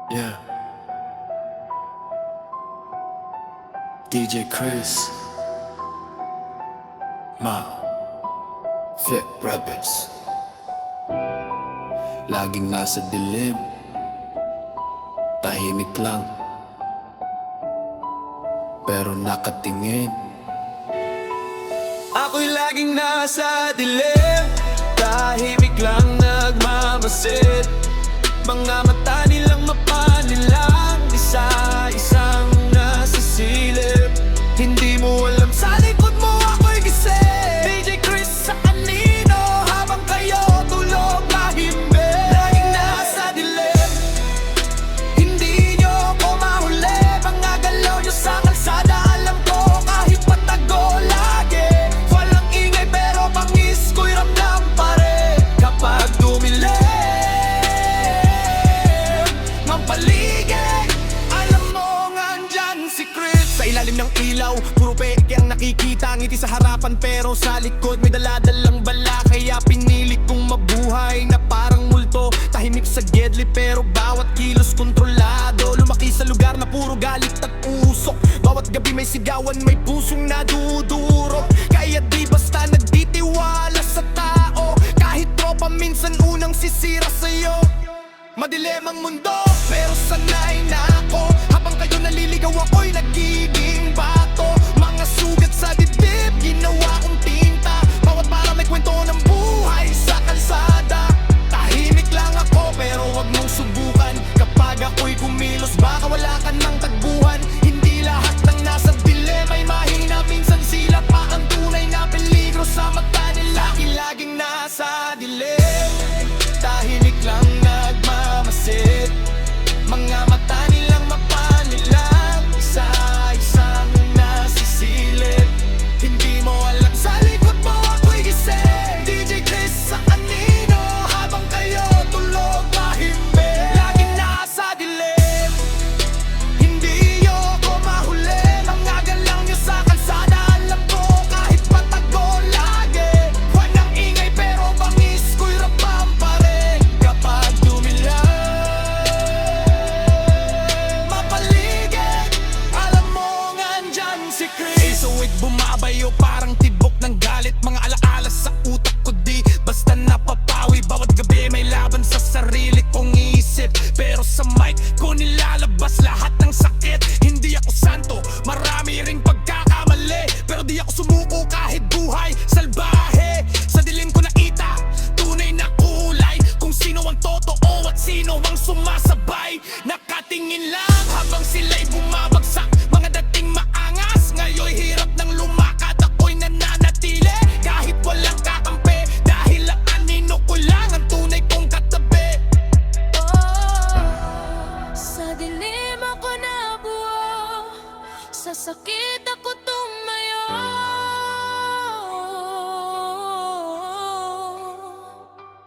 Yeah. DJ Chris, Fit Rebels. Laging nasa dilim, tahimik lang, pero nakatingin. Ako'y laging nasa dilim, tahimik lang nagmamasid. Mga mata nilang mapanilang, isa-isang nasisilip. Hindi mo alam sa likod mo ako'y gising. DJ Chris sa kanino, habang kayo tulog mahimbing. Laging nasa dilim, hindi nyo ko mahuli. Mga galaw nyo sa kalsada, alam ko kahit patago lagi. Walang ingay pero bangis ko'y ramdam pa rin. Kapag dumilim paligid, alam mo nga andyan si Chris. Sa ilalim ng ilaw, puro peke ang nakikita. Ngiti sa harapan pero sa likod may daladalang bala. Kaya pinili kong mabuhay na parang multo. Tahimik sa gedli pero bawat kilos kontrolado. Lumaki sa lugar na puro galit at usok. Bawat gabi may sigawan, may pusong nadudurog. Kaya di basta nagtitiwala sa tao. Kahit tropa minsan unang sisira sa'yo. Madilim ang mundo, pero sanay na ako. Habang kayo naliligaw ako'y nagiging bato. Mga sugat sa dibdib, ginawa kong tinta. Bawat para may kwento ng buhay sa kalsada. Tahimik lang ako, pero wag mong subukan. Kapag ako'y kumilos, baka wala ka ng tagbuhan. Hindi lahat ng nasa dilim ay mahina. Minsan sila pa ang tunay na peligro sa mata nila. Laging nasa dilim, tahimik lang nagmamasid. Mga mata nilang mapanilang, isa-isang nasisilip. Hindi mo alam sa likod mo ako'y gising. DJ Chris sa kanino, habang kayo tulog mahimbing. Laging nasa dilim, hindi nyo ko mahuli. Mga galaw nyo sa kalsada, alam ko kahit patago lagi. Walang ingay pero bangis ko'y rapam pa rin. Kapag dumilang mapaligid, alam mo nga andyan si Chris. Isuwit bumabayo parang tibok ng galit. Mga alaala sa utak ko di basta napapawi. Bawat gabi may laban sa sarili kong isip. Pero sa mic ko nilalabas lahat ng sakit. Hindi ako santo, marami ring pagkakamali. Pero di ako sumuko kahit buhay salbahe. Sa dilim ko nakita tunay na kulay, kung sino ang totoo at sino ang sumasabay. Nakatingin lang habang sila'y bumabagsak. Mga dating maangas, ngayon'y hirap ng lumakad. Ako'y nananatili kahit walang kakampi. Dahil ang anino ko lang ang tunay kong katabi. Sa dilim ako nabuo, sa sakit ako tumayo.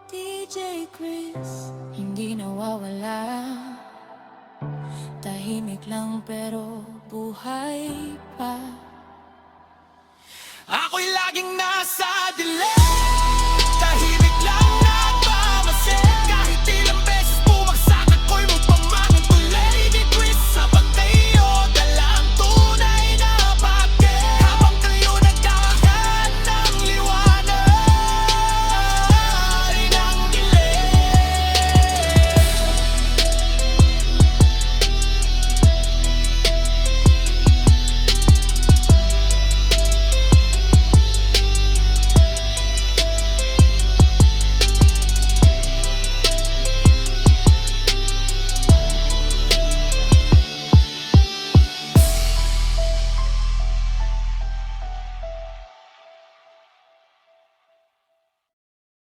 DJ Chris, hindi nawawala. Tahimik lang pero buhay pa. Ako'y laging nasa dilim.